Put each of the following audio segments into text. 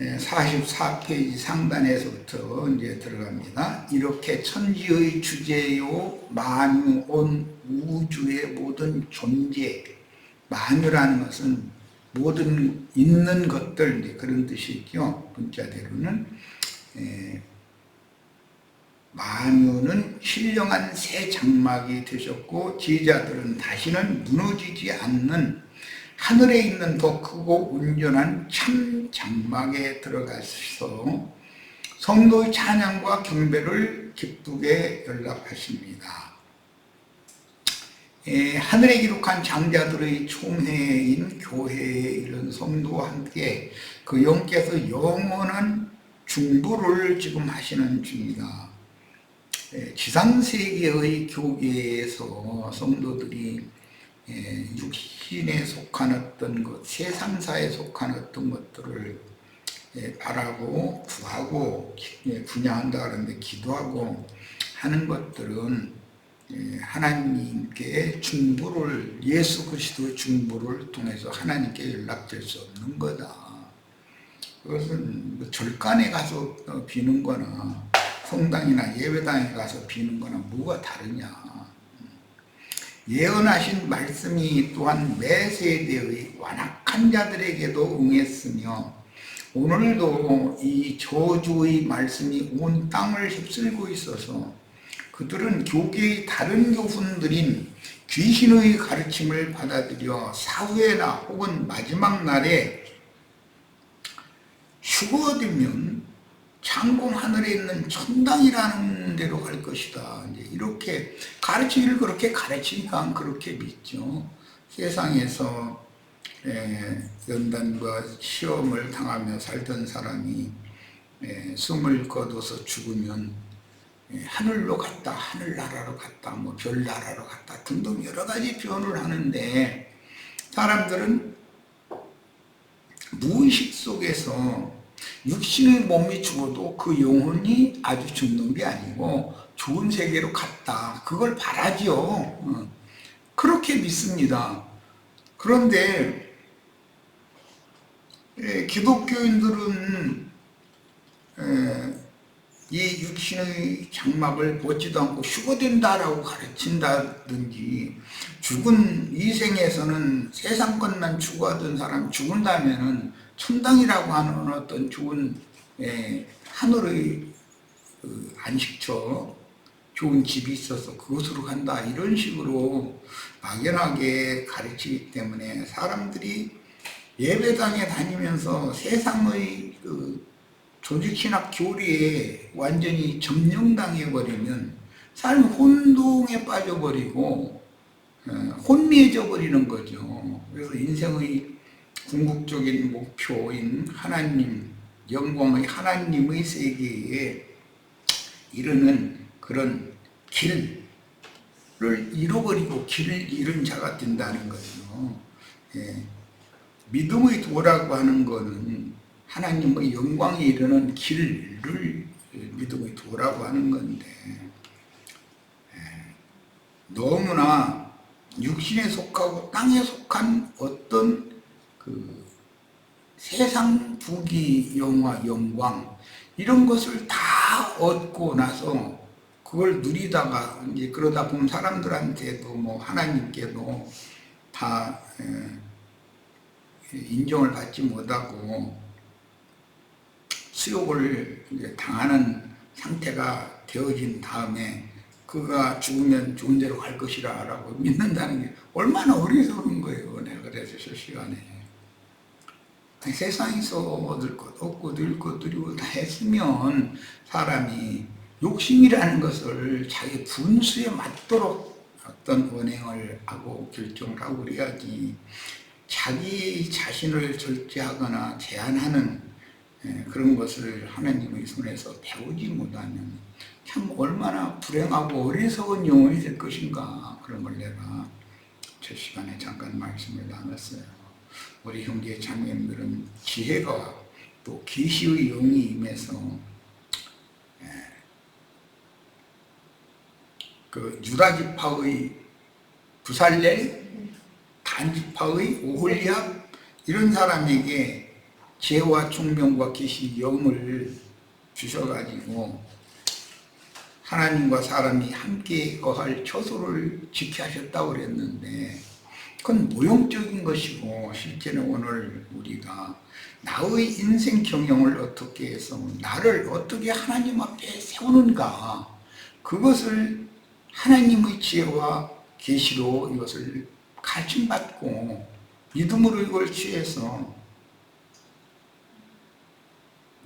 예, 44페이지 상단에서부터 이제 들어갑니다. 이렇게 천지의 주제요 만유 온 우주의 모든 존재, 만유라는 것은 모든 있는 것들 그런 뜻이죠. 문자대로는 만유는 신령한 새 장막이 되셨고 제자들은 다시는 무너지지 않는 하늘에 있는 더 크고 온전한 참 장막에 들어가서 성도의 찬양과 경배를 기쁘게 연락하십니다. 하늘에 기록한 장자들의 총회인 교회에 이른 성도와 함께 그 영께서 영원한 중보를 지금 하시는 중이다. 지상세계의 교계에서 성도들이 육신에 속한 어떤 것, 세상사에 속한 어떤 것들을 바라고 구하고 분야한다 그러는데 기도하고 하는 것들은 하나님께 중보를, 예수 그리스도의 중보를 통해서 하나님께 연락될 수 없는 거다. 그것은 절간에 가서 비는 거나 성당이나 예배당에 가서 비는 거나 뭐가 다르냐. 예언하신 말씀이 또한 매 세대의 완악한 자들에게도 응했으며 오늘도 이 저주의 말씀이 온 땅을 휩쓸고 있어서 그들은 교계의 다른 교훈들인 귀신의 가르침을 받아들여 사후에나 혹은 마지막 날에 휴거되면 창공 하늘에 있는 천당이라는 데로 갈 것이다. 이렇게 가르치기를 그렇게 가르치니까 그렇게 믿죠. 세상에서 연단과 시험을 당하며 살던 사람이 숨을 거둬서 죽으면 하늘로 갔다, 하늘나라로 갔다, 뭐 별나라로 갔다 등등 여러 가지 표현을 하는데 사람들은 무의식 속에서 육신의 몸이 죽어도 그 영혼이 아주 죽는 게 아니고 좋은 세계로 갔다. 그걸 바라죠. 그렇게 믿습니다. 그런데 기독교인들은 이 육신의 장막을 벗지도 않고 휴거된다라고 가르친다든지 죽은 이 생에서는 세상 것만 추구하던 사람 죽은 다음에는 천당이라고 하는 어떤 좋은 하늘의 안식처, 좋은 집이 있어서 그곳으로 간다 이런 식으로 막연하게 가르치기 때문에 사람들이 예배당에 다니면서 세상의 조직신학 교리에 완전히 점령당해 버리면 삶이 혼동에 빠져버리고 혼미해져 버리는 거죠. 그래서 인생의 궁극적인 목표인 하나님, 영광의 하나님의 세계에 이르는 그런 길을 잃어버리고 길을 잃은 자가 된다는 거죠. 믿음의 도라고 하는 것은 하나님의 영광에 이르는 길을 믿음의 도라고 하는 건데 너무나 육신에 속하고 땅에 속한 어떤 그 세상 부귀 영광 이런 것을 다 얻고 나서 그걸 누리다가 이제 그러다 보면 사람들한테도 뭐 하나님께도 다 인정을 받지 못하고 수욕을 이제 당하는 상태가 되어진 다음에 그가 죽으면 좋은 데로 갈 것이라 라고 믿는다는 게 얼마나 어리석은 거예요. 내가 그래서 저 시간에 세상에서 얻을 것 얻고 누릴 것 누리고 다 했으면 사람이 욕심이라는 것을 자기 분수에 맞도록 어떤 언행을 하고 결정을 하고 그래야지 자기 자신을 절제하거나 제한하는 그런 것을 하나님의 손에서 배우지 못하면 참 얼마나 불행하고 어리석은 영혼이 될 것인가 그런 걸 내가 제 시간에 잠깐 말씀을 나눴어요. 우리 형제 자매님들은 지혜가 또 계시의 영이 임해서 그 유다지파의 부살렐 반지파의 오홀리압 이런 사람에게 지혜와 총명과 계시 영을 주셔가지고 하나님과 사람이 함께 거할 처소를 지게 하셨다고 그랬는데 그건 모형적인 것이고 실제는 오늘 우리가 나의 인생 경영을 어떻게 해서 나를 어떻게 하나님 앞에 세우는가 그것을 하나님의 지혜와 계시로 이것을 가르침받고 믿음으로 이걸 취해서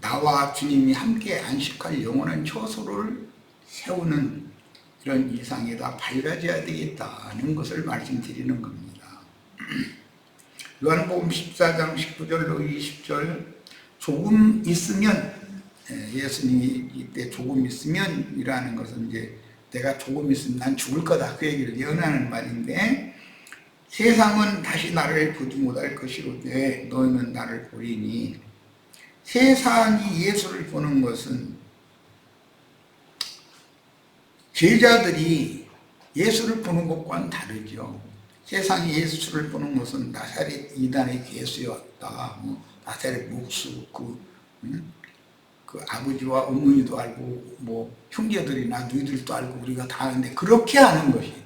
나와 주님이 함께 안식할 영원한 처소를 세우는 이런 이상이 다 밝아져야 되겠다는 것을 말씀드리는 겁니다. 요한복음 14장 19절로 20절 조금 있으면 예수님이 이때 조금 있으면 이라는 것은 이제 내가 조금 있으면 난 죽을 거다 그 얘기를 예언하는 말인데 세상은 다시 나를 보지 못할 것이로되 너희는 나를 보리니 세상이 예수를 보는 것은 제자들이 예수를 보는 것과는 다르죠. 세상이 예수를 보는 것은 나사렛 이단의 괴수였다. 나사렛 목수 그 아버지와 어머니도 알고 형제들이나 너희들도 알고 우리가 다 아는데 그렇게 아는 것이죠.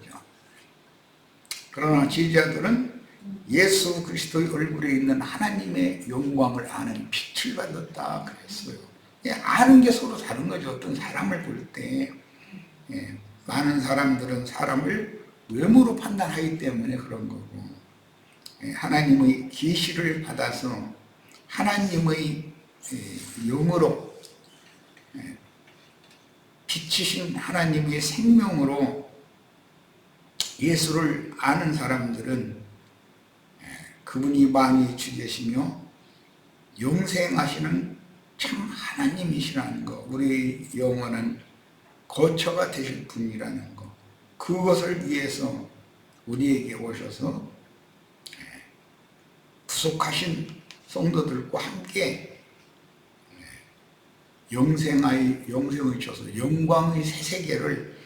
그러나 제자들은 예수 그리스도의 얼굴에 있는 하나님의 영광을 아는 빛을 받았다 그랬어요. 아는 게 서로 다른 거죠. 어떤 사람을 볼 때 많은 사람들은 사람을 외모로 판단하기 때문에 그런 거고 하나님의 계시를 받아서 하나님의 영으로 빛이신 하나님의 생명으로 예수를 아는 사람들은 그분이 만유의 주제시며 영생하시는 참 하나님이시라는 것, 우리 영혼은 거처가 되실 분이라는 것, 그것을 위해서 우리에게 오셔서 부속하신 성도들과 함께 영생의 주셔서 영광의 새 세계를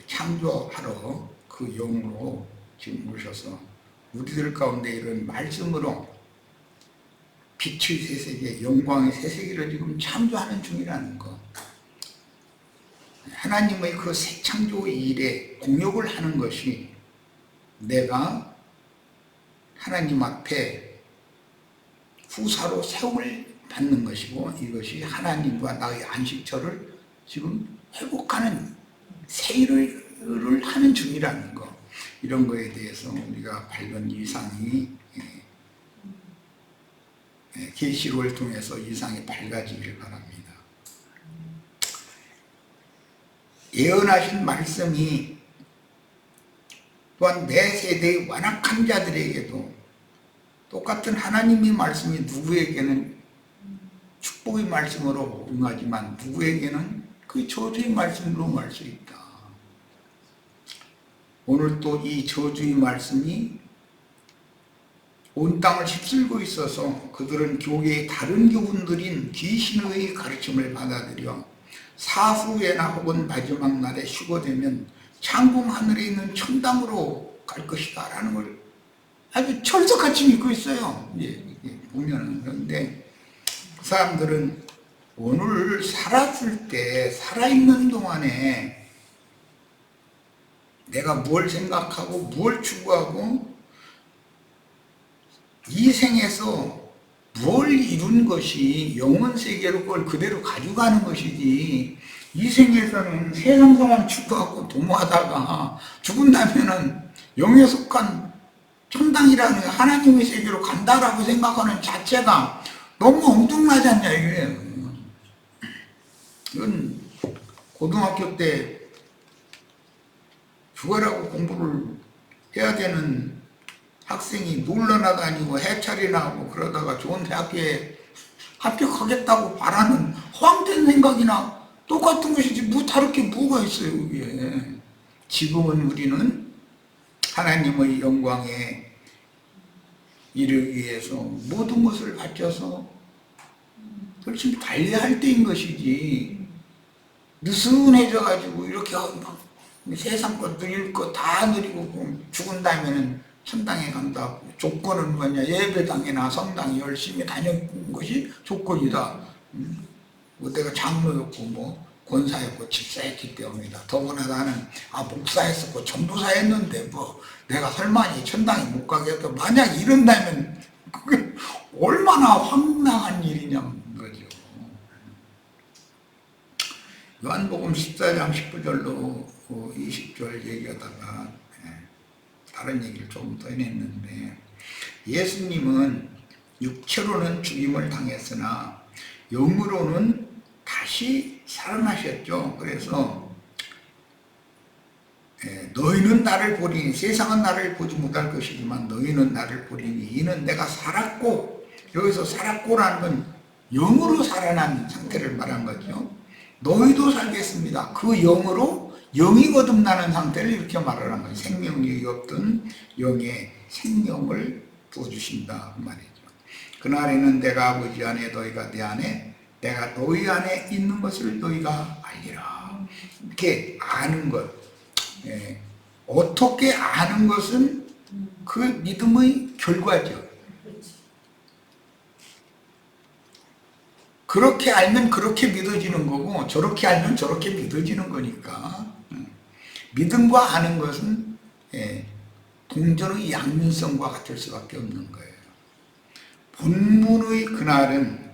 창조하러 그 영으로 지금 오셔서 우리들 가운데 이런 말씀으로 빛의 새 세계, 영광의 새 세계를 지금 창조하는 중이라는 것. 하나님의 그 새 창조의 일에 공역을 하는 것이 내가 하나님 앞에 후사로 세움을 받는 것이고 이것이 하나님과 나의 안식처를 지금 회복하는 새 일을 하는 중이라는 것. 이런 거에 대해서 우리가 밝은 이상이 계시록을 통해서 이상이 밝아지길 바랍니다. 예언하신 말씀이 또한 내 세대의 완악한 자들에게도 똑같은 하나님의 말씀이 누구에게는 축복의 말씀으로 응하지만 누구에게는 그 저주의 말씀으로 응할 수 있다. 오늘 또 이 저주의 말씀이 온 땅을 휩쓸고 있어서 그들은 교회의 다른 교훈들인 귀신의 가르침을 받아들여 사후에나 혹은 마지막 날에 휴거되면 창공 하늘에 있는 천당으로 갈 것이다 라는 걸 아주 철석같이 믿고 있어요. 보면은. 그런데 그 사람들은 오늘 살았을 때 살아있는 동안에 내가 뭘 생각하고 뭘 추구하고 이 생에서 뭘 이룬 것이 영원 세계로 그걸 그대로 가져가는 것이지 이 생에서는 세상성만 추구하고 도모하다가 죽은 다음에는 영에 속한 천당이라는 하나님의 세계로 간다라고 생각하는 자체가 너무 엉뚱하지 않냐 이거예요. 이건 고등학교 때 죽어라고 공부를 해야 되는 학생이 놀러나 다니고 해찰이나 하고 그러다가 좋은 대학교에 합격하겠다고 바라는 허황된 생각이나 똑같은 것이지 뭐 다를 게 뭐가 있어요 그게. 지금은 우리는 하나님의 영광에 이르기 위해서 모든 것을 바쳐서 열심히 달려할 때인 것이지 느슨해져 가지고 이렇게 막 세상 것 누릴 거 다 누리고 죽은 다음에는 천당에 간다고. 조건은 뭐냐? 예배당이나 성당에 열심히 다녔던 것이 조건이다. 뭐 내가 장로였고 뭐 권사였고 집사였기 때문이다. 더구나 나는 목사했었고 전도사였는데 뭐 내가 설마 이 천당에 못 가게 해도 만약 이런다면 그게 얼마나 황당한 일이냐는 거죠. 요한복음 14장 19절로 20절 얘기하다가 다른 얘기를 조금 더 해냈는데, 예수님은 육체로는 죽임을 당했으나 영으로는 다시 살아나셨죠. 그래서 너희는 나를 보리니 세상은 나를 보지 못할 것이지만 너희는 나를 보리니 이는 내가 살았고, 여기서 살았고라는 건 영으로 살아난 상태를 말한 거죠. 너희도 살겠습니다. 그 영으로 영이 거듭나는 상태를 이렇게 말하는 거예요. 생명력이 없던 영의 생명을 부어주신다 그 말이죠. 그날에는 내가 아버지 안에 너희가 내 안에 내가 너희 안에 있는 것을 너희가 알리라. 이렇게 아는 것. 어떻게 아는 것은 그 믿음의 결과죠. 그렇게 알면 그렇게 믿어지는 거고 저렇게 알면 저렇게 믿어지는 거니까 믿음과 아는 것은 동전의 양면성과 같을 수밖에 없는 거예요. 본문의 그날은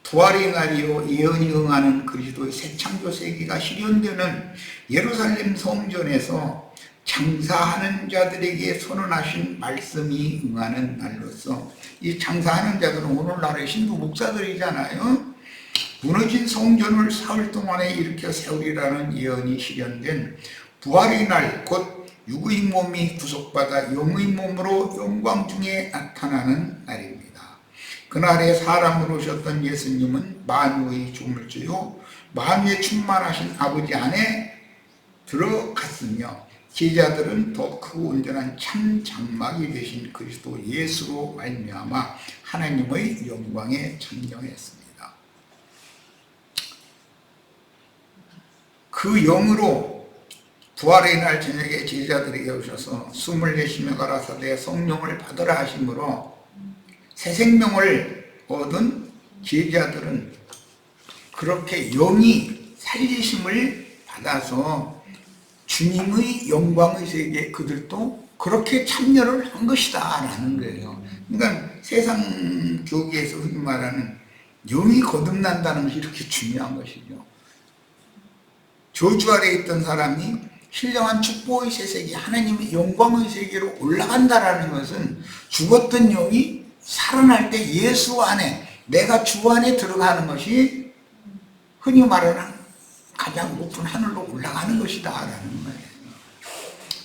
부활의 날이요 예언이 응하는 그리스도의 새 창조 세계가 실현되는 예루살렘 성전에서 장사하는 자들에게 선언하신 말씀이 응하는 날로서, 이 장사하는 자들은 오늘날의 신부 목사들이잖아요. 무너진 성전을 사흘 동안에 일으켜 세우리라는 예언이 실현된 부활의 날, 곧 육의 몸이 구속받아 영의 몸으로 영광 중에 나타나는 날입니다. 그날에 사람으로 오셨던 예수님은 만유의 조물주요 만유에 충만하신 아버지 안에 들어갔으며, 제자들은 더 크고 온전한 참 장막이 되신 그리스도 예수로 말미암아 하나님의 영광에 참여했습니다. 그 영으로 부활의 날 저녁에 제자들에게 오셔서 숨을 내쉬며 가라사대 성령을 받으라 하심으로 새 생명을 얻은 제자들은 그렇게 영이 살리심을 받아서 주님의 영광의 세계에 그들도 그렇게 참여를 한 것이다 라는 거예요. 그러니까 세상 교계에서 흔히 말하는 영이 거듭난다는 것이 이렇게 중요한 것이죠. 저주 아래에 있던 사람이 신령한 축복의 새 세계, 하나님의 영광의 세계로 올라간다라는 것은 죽었던 영이 살아날 때 예수 안에, 내가 주 안에 들어가는 것이 흔히 말하는 가장 높은 하늘로 올라가는 것이다 라는 거예요.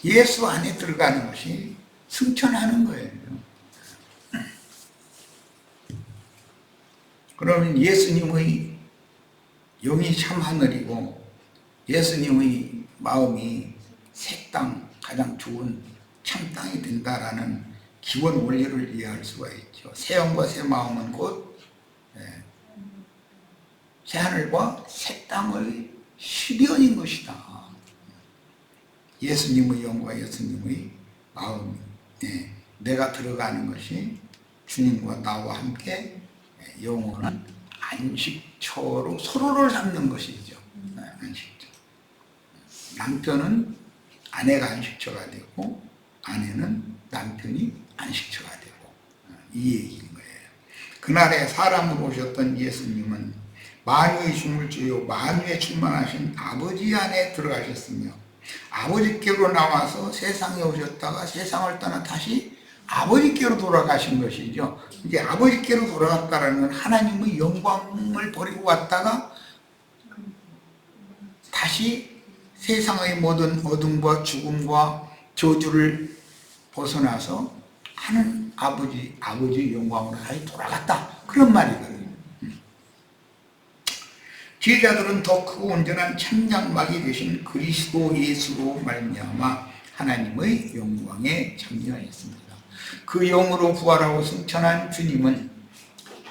예수 안에 들어가는 것이 승천하는 거예요. 그러면 예수님의 영이 참 하늘이고 예수님의 마음이 새 땅, 가장 좋은 참 땅이 된다라는 기본 원리를 이해할 수가 있죠. 새 영과 새 마음은 곧 새 하늘과 새 땅의 실현인 것이다. 예수님의 영과 예수님의 마음, 내가 들어가는 것이 주님과 나와 함께 영원한 안식처로 서로를 삼는 것이죠. 안식처. 남편은 아내가 안식처가 되고 아내는 남편이 안식처가 되고, 이 얘기인 거예요. 그날에 사람으로 오셨던 예수님은 만유의 주물주요 만유에 충만하신 아버지 안에 들어가셨으며 아버지께로 나와서 세상에 오셨다가 세상을 떠나 다시 아버지께로 돌아가신 것이죠. 이제 아버지께로 돌아갔다는 건 하나님의 영광을 버리고 왔다가 다시 세상의 모든 어둠과 죽음과 저주를 벗어나서 하는 아버지 영광으로 다시 돌아갔다. 그런 말이거든요. 제자들은 더 크고 온전한 참장막이 되신 그리스도 예수로 말미암아 하나님의 영광에 참여했습니다. 그 영으로 부활하고 승천한 주님은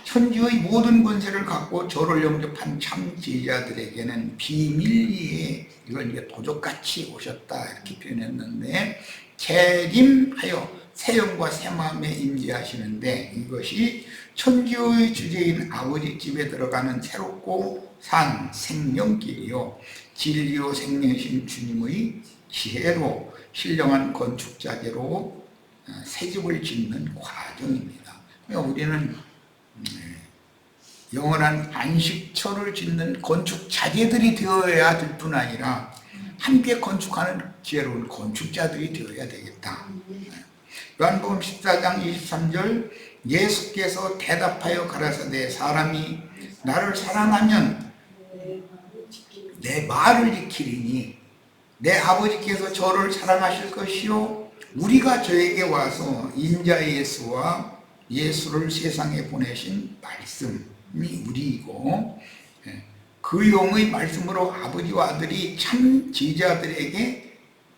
천지의 모든 권세를 갖고 저를 영접한 참 제자들에게는 비밀리에, 이걸 이제 도적같이 오셨다 이렇게 표현했는데, 재림하여 새 영과 새 마음에 임재하시는데 이것이 천지의 주제인 아버지 집에 들어가는 새롭고 산 생명길이요 진리요 생명이신 주님의 지혜로 신령한 건축자재로 새 집을 짓는 과정입니다. 그러니까 우리는 영원한 안식처를 짓는 건축자재들이 되어야 될 뿐 아니라 함께 건축하는 지혜로운 건축자들이 되어야 되겠다. 요한복음 14장 23절 예수께서 대답하여 가라사대 사람이 나를 사랑하면 내 말을 지키리니 내 아버지께서 저를 사랑하실 것이요 우리가 저에게 와서 인자 예수와 예수를 세상에 보내신 말씀이 우리이고 그 영의 말씀으로 아버지와 아들이 참 제자들에게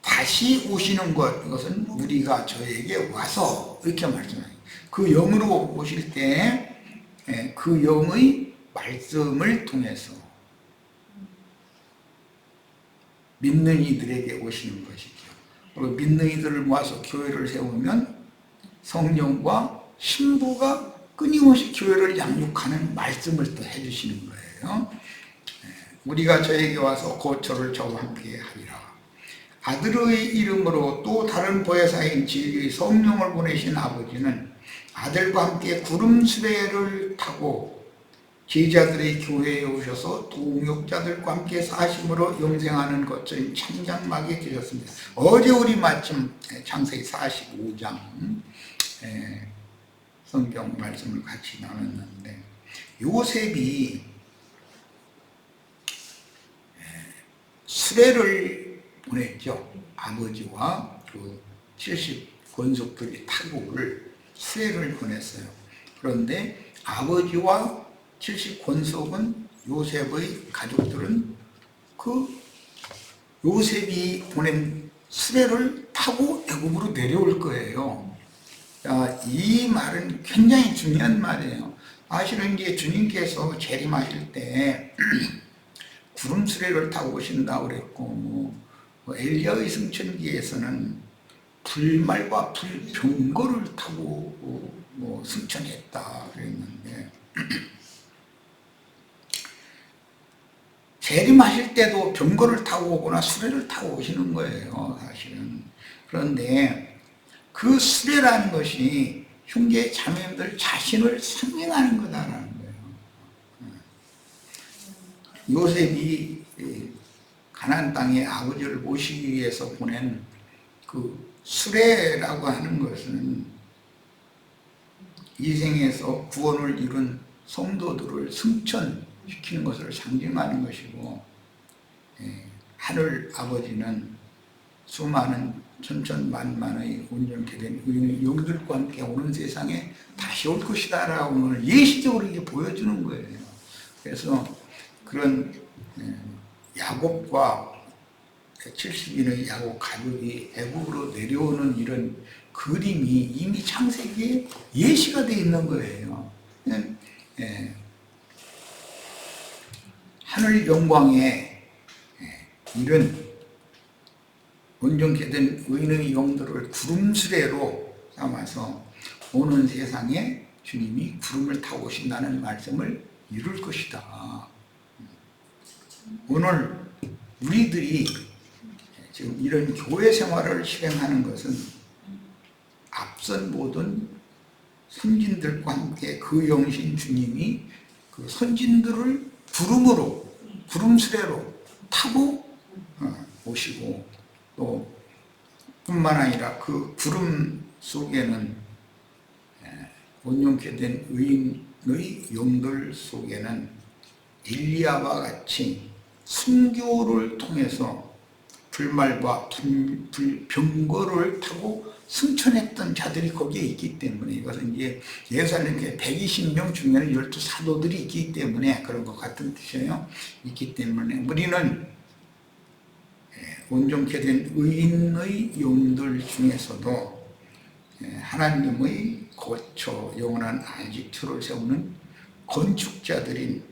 다시 오시는 것, 이것은 우리가 저에게 와서 이렇게 말씀해요. 그 영으로 오실 때 그 영의 말씀을 통해서 믿는 이들에게 오시는 것이죠. 그리고 믿는 이들을 모아서 교회를 세우면 성령과 신부가 끊임없이 교회를 양육하는 말씀을 또 해주시는 거예요. 우리가 저에게 와서 고초를 저와 함께 하리라. 아들의 이름으로 또 다른 보혜사인 진리의 성령을 보내신 아버지는 아들과 함께 구름 수레를 타고 제자들의 교회에 오셔서 동역자들과 함께 사심으로 영생하는 것처럼 찬장막에 계셨습니다. 어제 우리 마침 창세기 45장 성경 말씀을 같이 나눴는데 요셉이 수레를 보냈죠. 아버지와 그 70권속들이 타고 수레를 보냈어요. 그런데 아버지와 70권속은 요셉의 가족들은 그 요셉이 보낸 수레를 타고 애굽으로 내려올 거예요. 자, 이 말은 굉장히 중요한 말이에요. 사실은 이제 주님께서 재림하실 때 구름 수레를 타고 오신다고 그랬고, 엘리야의 승천기에서는 불말과 불병거를 타고 승천했다 그랬는데 재림하실 때도 병거를 타고 오거나 수레를 타고 오시는 거예요, 사실은. 그런데 그 수레라는 것이 형제 자매들 자신을 상징하는 거다라는 거예요. 요셉이 가나안 땅에 아버지를 모시기 위해서 보낸 그 수레라고 하는 것은 이 생에서 구원을 이룬 성도들을 승천시키는 것을 상징하는 것이고, 하늘 아버지는 수많은 천천만만의 온전케 된 의인의 영들과 함께 오는 세상에 다시 올 것이다 라고 예시적으로 이렇게 보여주는 거예요. 그래서 그런 야곱과 70인의 야곱 가족이 애굽으로 내려오는 이런 그림이 이미 창세기에 예시가 되어 있는 거예요. 하늘 영광에 이런 온전케 된 의인의 영들을 구름수레로 삼아서 오는 세상에 주님이 구름을 타고 오신다는 말씀을 이룰 것이다. 오늘 우리들이 지금 이런 교회 생활을 실행하는 것은 앞선 모든 선진들과 함께 그 영신 주님이 그 선진들을 구름으로, 구름수레로 타고 오시고, 또 뿐만 아니라 그 구름 속에는 온전케 된 의인의 영들 속에는 엘리야와 같이 순교를 통해서 불말과 불병거를 타고 승천했던 자들이 거기에 있기 때문에, 이것은 이제 예루살렘에 120명 중에는 12 사도들이 있기 때문에 그런 것 같은 뜻이에요. 있기 때문에 우리는 온전케 된 의인의 영들 중에서도 하나님의 거처 영원한 안식처를 세우는 건축자들인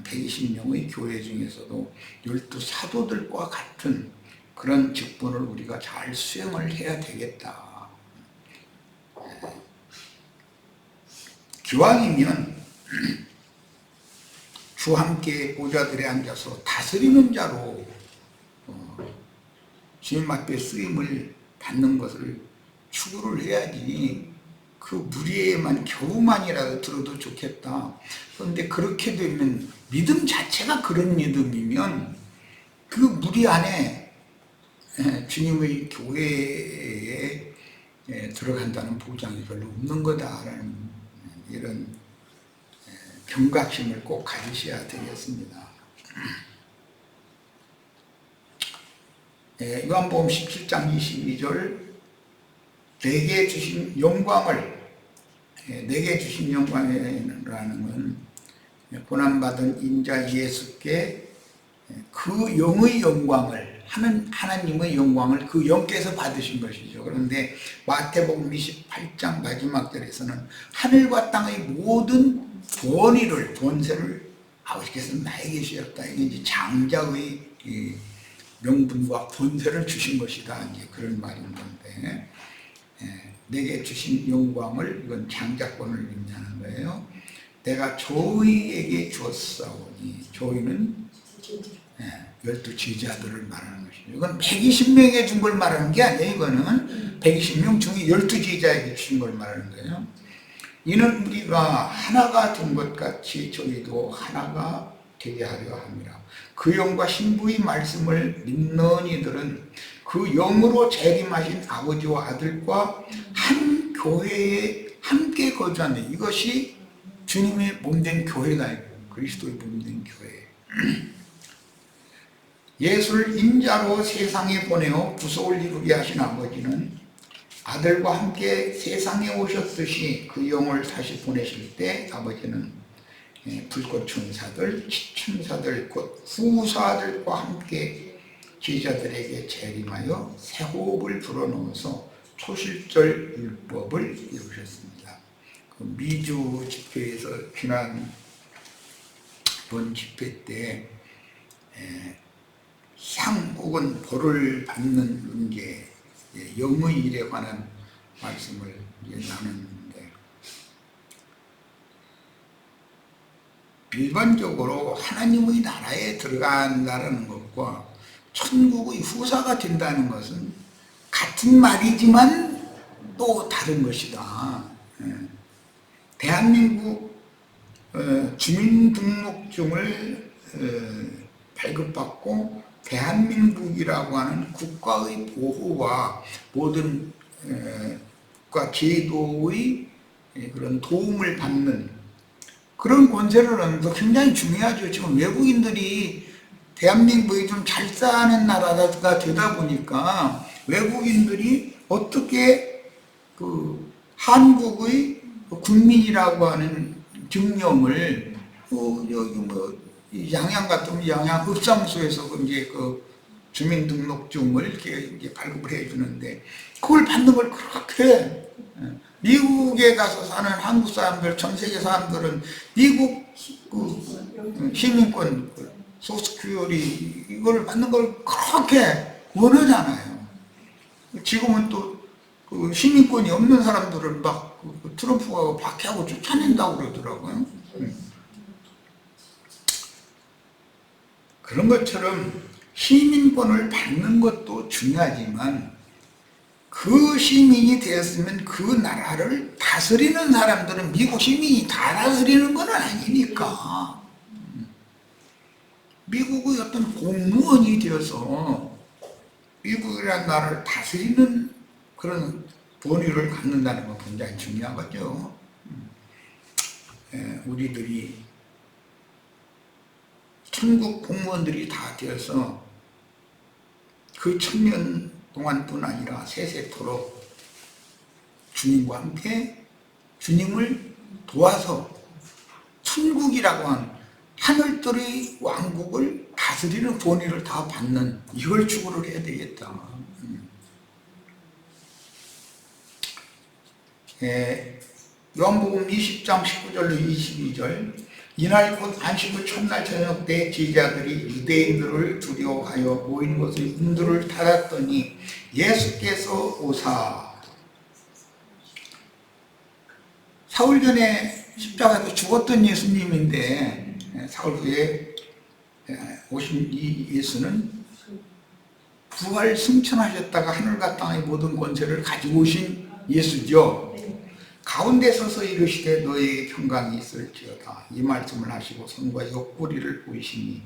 120명의 교회 중에서도 12 사도들과 같은 그런 직분을 우리가 잘 수행을 해야 되겠다. 기왕이면 주와 함께 보좌들에 앉아서 다스리는 자로 주님 앞에 쓰임을 받는 것을 추구를 해야지, 그 무리에만 겨우만이라도 들어도 좋겠다. 그런데 그렇게 되면, 믿음 자체가 그런 믿음이면 그 무리 안에 주님의 교회에 들어간다는 보장이 별로 없는 거다라는 이런 경각심을 꼭 가지셔야 되겠습니다. 요한복음 17장 22절, 내게 주신 영광을, 내게 주신 영광이라는 건 고난받은 인자 예수께 그 영의 영광을, 하나님의 영광을 그 영께서 받으신 것이죠. 그런데 마태복음 28장 마지막 절에서는 하늘과 땅의 모든 권세를 아버지께서 나에게 주셨다. 이게 이제 장자의 명분과 권세를 주신 것이다. 이제 그런 말인 건데, 내게 주신 영광을, 이건 장자권을 의미하는 거예요. 내가 조이에게 주었사오니, 조이는 12제자들을 말하는 것이죠. 이건 120명에 준 걸 말하는 게 아니에요. 이거는 120명 중에 12제자에게 주신 걸 말하는 거예요. 이는 우리가 하나가 된 것 같이 저희도 하나가 되게 하려 합니다. 그 영과 신부의 말씀을 믿는 이들은 그 영으로 재림하신 아버지와 아들과 한 교회에 함께 거주하는, 이것이 주님의 몸된 교회가 아니고 그리스도의 몸된 교회. 예수를 인자로 세상에 보내어 구속을 이루게 하신 아버지는 아들과 함께 세상에 오셨듯이 그 영을 다시 보내실 때 아버지는 불꽃 천사들, 천사들 곧 후사들과 함께 제자들에게 재림하여 새 호흡을 불어넣어서 초실절 율법을 이루셨습니다. 그 미주 집회에서 지난번 집회 때 상 혹은 벌을 받는 문제, 영의 일에 관한 말씀을 나눴는데, 일반적으로 하나님의 나라에 들어간다는 것과 천국의 후사가 된다는 것은 같은 말이지만 또 다른 것이다. 대한민국 주민등록증을 발급받고 대한민국이라고 하는 국가의 보호와 모든 국가 제도의 그런 도움을 받는 그런 권세를 얻는 거 굉장히 중요하죠. 지금 외국인들이 대한민국이 좀 잘 사는 나라가 되다 보니까 외국인들이 어떻게 그 한국의 국민이라고 하는 증명을 여기 뭐 양양 같으면 양양 읍사무소에서 이제 그 주민등록증을 이렇게 발급을 해주는데, 그걸 받는 걸 그렇게, 미국에 가서 사는 한국 사람들, 전 세계 사람들은 미국 그 시민권, 소스큐리 이걸 받는 걸 그렇게 원하잖아요. 지금은 또 그 시민권이 없는 사람들을 막 트럼프가 박해하고 쫓아낸다고 그러더라고요. 그런 것처럼 시민권을 받는 것도 중요하지만 그 시민이 되었으면 그 나라를 다스리는 사람들은 미국 시민이 다 다스리는 건 아니니까 미국의 어떤 공무원이 되어서 미국이라는 나라를 다스리는 그런 본의를 갖는다는 건 굉장히 중요한 거죠. 우리들이 천국 공무원들이 다 되어서 그 1000년 동안뿐 아니라 세세토록 주님과 함께 주님을 도와서 천국이라고 한 하늘들의 왕국을 다스리는 본의를 다 받는, 이걸 추구를 해야 되겠다. 요한복음 20장 19절로 22절, 이날 곧 안식일 첫날 저녁 때 제자들이 유대인들을 두려워하여 모인 곳의 문들을 닫았더니 예수께서 오사. 사흘 전에 십자가에서 죽었던 예수님인데 사흘 후에 오신 이 예수는 부활 승천하셨다가 하늘과 땅의 모든 권세를 가지고 오신 예수죠. 가운데 서서 이르시되 너의 평강이 있을지어다. 이 말씀을 하시고 손과 옆구리를 보이시니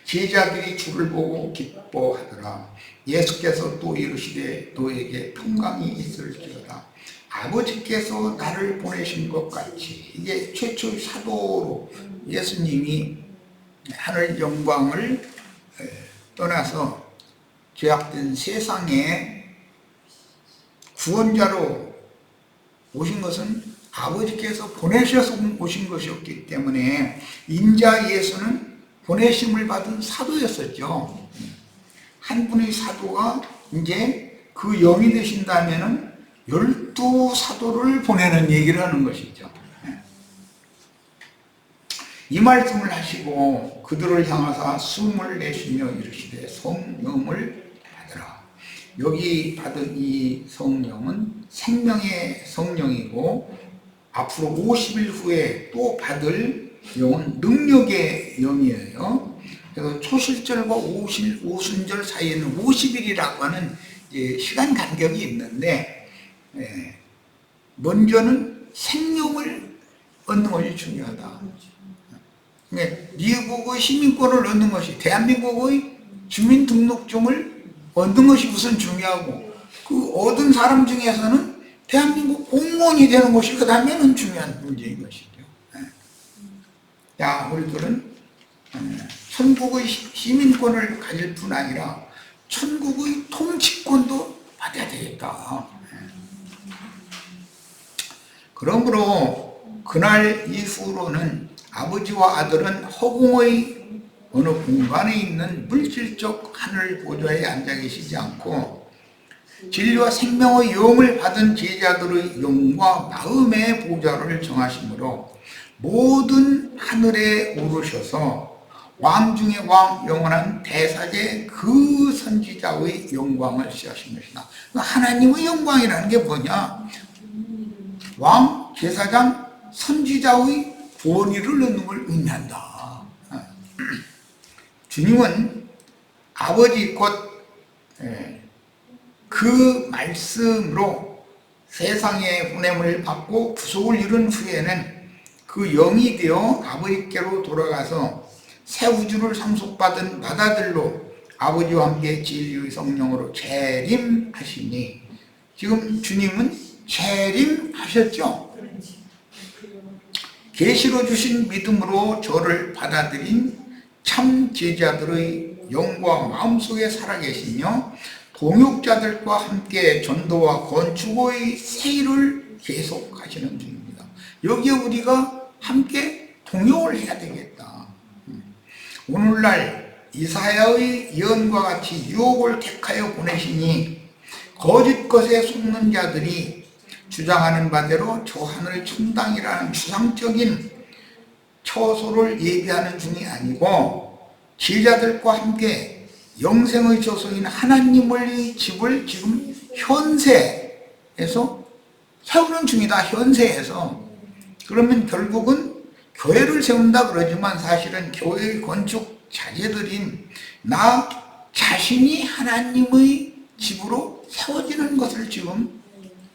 제자들이 주를 보고 기뻐하더라. 예수께서 또 이르시되 너에게 평강이 있을지어다. 아버지께서 나를 보내신 것 같이. 이게 최초의 사도로 예수님이 하늘 영광을 떠나서 죄악된 세상에 구원자로 오신 것은 아버지께서 보내셔서 오신 것이었기 때문에 인자 예수는 보내심을 받은 사도였었죠. 한 분의 사도가 이제 그 영이 되신다면은 12사도를 보내는 얘기를 하는 것이죠. 이 말씀을 하시고 그들을 향하사 숨을 내쉬며 이르시되 성령을 받으라. 여기 받은 이 성령은 생명의 성령이고 앞으로 50일 후에 또 받을 영은 능력의 영이에요. 그래서 초실절과 오순절 사이에는 50일이라고 하는 시간 간격이 있는데 먼저는 생명을 얻는 것이 중요하다. 미국의 시민권을 얻는 것이, 대한민국의 주민등록증을 얻는 것이 우선 중요하고, 그 얻은 사람 중에서는 대한민국 공무원이 되는 것이 그 다음에는 중요한 문제인 것이죠. 자, 우리들은 천국의 시민권을 가질 뿐 아니라 천국의 통치권도 받아야 되겠다. 그러므로 그날 이후로는 아버지와 아들은 허공의 어느 공간에 있는 물질적 하늘 보좌에 앉아 계시지 않고 진리와 생명의 영을 받은 제자들의 영과 마음의 보좌를 정하시므로 모든 하늘에 오르셔서 왕 중의 왕 영원한 대사제 그 선지자의 영광을 시하신 것이다. 하나님의 영광이라는 게 뭐냐? 왕, 제사장, 선지자의 권위를 얻는 걸 의미한다. 주님은 아버지 곧 그 말씀으로 세상의 보냄을 받고 구속을 이룬 후에는 그 영이 되어 아버지께로 돌아가서 새 우주를 상속받은 마다들로 아버지와 함께 진리의 성령으로 재림하시니, 지금 주님은 재림하셨죠. 계시로 주신 믿음으로 저를 받아들인 참 제자들의 영과 마음속에 살아계시며 동역자들과 함께 전도와 건축의 새 일을 계속하시는 중입니다. 여기에 우리가 함께 동역을 해야 되겠다. 오늘날 이사야의 예언과 같이 유혹을 택하여 보내시니 거짓 것에 속는 자들이 주장하는 바대로 저 하늘 천당이라는 추상적인 처소를 예비하는 중이 아니고 제자들과 함께 영생의 저소인 하나님의 집을 지금 현세에서 세우는 중이다. 현세에서. 그러면 결국은 교회를 세운다 그러지만 사실은 교회의 건축 자재들인 나 자신이 하나님의 집으로 세워지는 것을 지금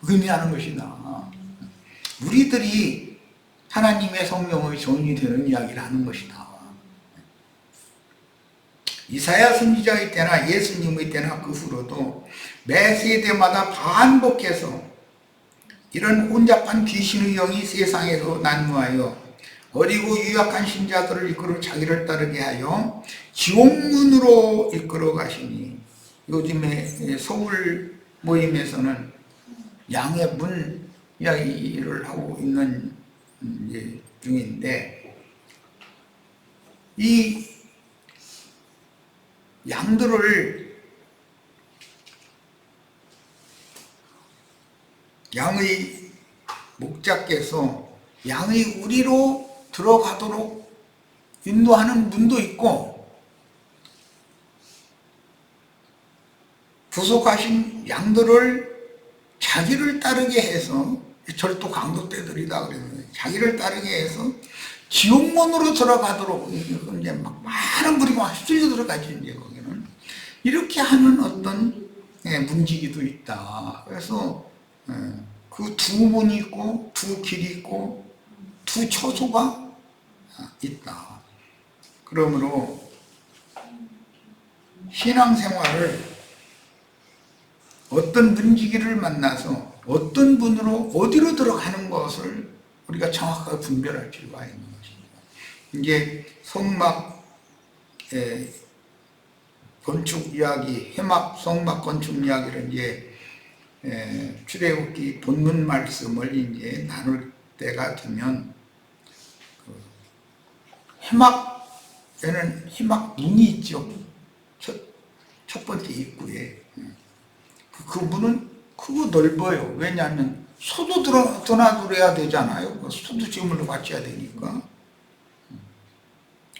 의미하는 것이다. 우리들이 하나님의 성령의 존이 되는 이야기를 하는 것이다. 이사야 선지자의 때나 예수님의 때나 그 후로도 매 세대마다 반복해서 이런 혼잡한 귀신의 영이 세상에서 난무하여 어리고 유약한 신자들을 이끌어 자기를 따르게 하여 지옥문으로 이끌어 가시니, 요즘에 서울 모임에서는 양의 문 이야기를 하고 있는 중인데, 이 양들을 양의 목자께서 양의 우리로 들어가도록 인도하는 문도 있고, 구속하신 양들을 자기를 따르게 해서 절도 강도떼들이다 그랬는데, 자기를 따르게 해서 지옥문으로 들어가도록 이제 막 많은 무리가 막 휩쓸려 들어가죠. 이제 거기는 이렇게 하는 어떤 문지기도 있다. 그래서 그 두 문이 있고 두 길이 있고 두 처소가 있다. 그러므로 신앙생활을 어떤 문지기를 만나서 어떤 분으로 어디로 들어가는 것을 우리가 정확하게 분별할 필요가 있는 것입니다. 이제 성막 건축 이야기, 해막 성막 건축 이야기를 이제 출애굽기 본문 말씀을 이제 나눌 때가 되면 해막에는 해막 문이 있죠. 첫 번째 입구에 그 문은 크고 넓어요. 왜냐하면 소도 드나들어야 되잖아요. 소도 지물로 바쳐야 되니까.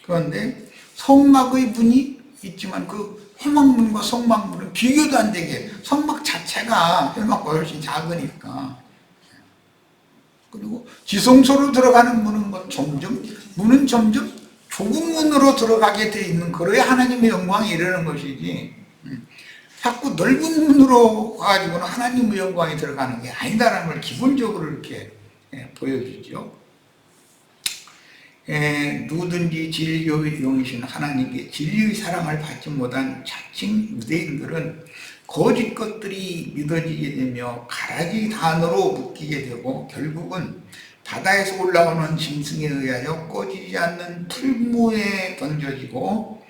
그런데 성막의 문이 있지만 그 해막문과 성막문은 비교도 안 되게 성막 자체가 해막과 훨씬 작으니까. 그리고 지성소로 들어가는 문은 점점 좁은 문으로 들어가게 돼 있는, 그래야 하나님의 영광이 이르는 것이지 자꾸 넓은 문으로 가지고는 하나님의 영광이 들어가는 게 아니다라는 걸 기본적으로 이렇게 보여주죠. 누구든지 진리의 영이신 하나님께 진리의 사랑을 받지 못한 자칭 유대인들은 거짓 것들이 믿어지게 되며 가라지 단으로 묶이게 되고 결국은 바다에서 올라오는 짐승에 의하여 꺼지지 않는 풀무에 던져지고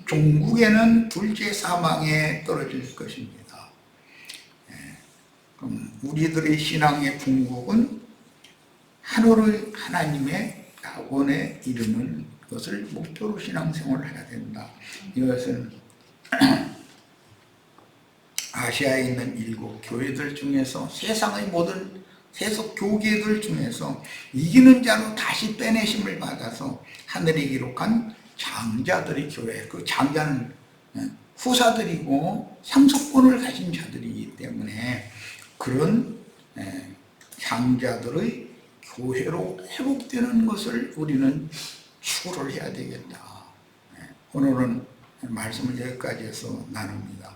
종국에는 둘째 사망에 떨어질 것입니다. 그럼 우리들의 신앙의 궁극은 하늘의 하나님의 낙원에 이르는 것을 목표로 신앙생활을 해야 된다. 이것은 아시아에 있는 7 교회들 중에서 세상의 모든 세속 교계들 중에서 이기는 자로 다시 빼내심을 받아서 하늘에 기록한 장자들의 교회, 그 장자는 후사들이고 상속권을 가진 자들이기 때문에 그런 장자들의 교회로 회복되는 것을 우리는 추구를 해야 되겠다. 오늘은 말씀을 여기까지 해서 나눕니다.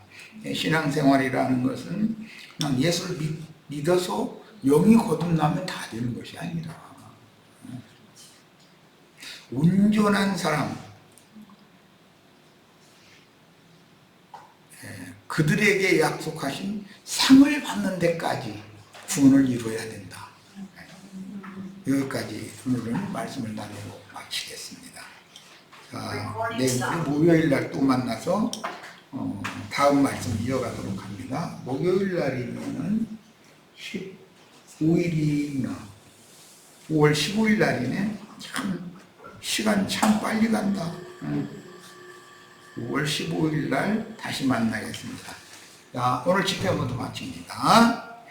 신앙생활이라는 것은 그냥 예수를 믿어서 영이 거듭나면 다 되는 것이 아니라 온전한 사람, 그들에게 약속하신 상을 받는 데까지 구원을 이루어야 된다. 여기까지 오늘은 말씀을 나누고 마치겠습니다. 자, 내일 목요일 날 또 만나서 다음 말씀 이어가도록 합니다. 목요일 날이면은 15일이나 5월 15일 날이네. 참 시간 참 빨리 간다. 5월 15일 날 다시 만나겠습니다. 자, 오늘 집회 모두 마칩니다.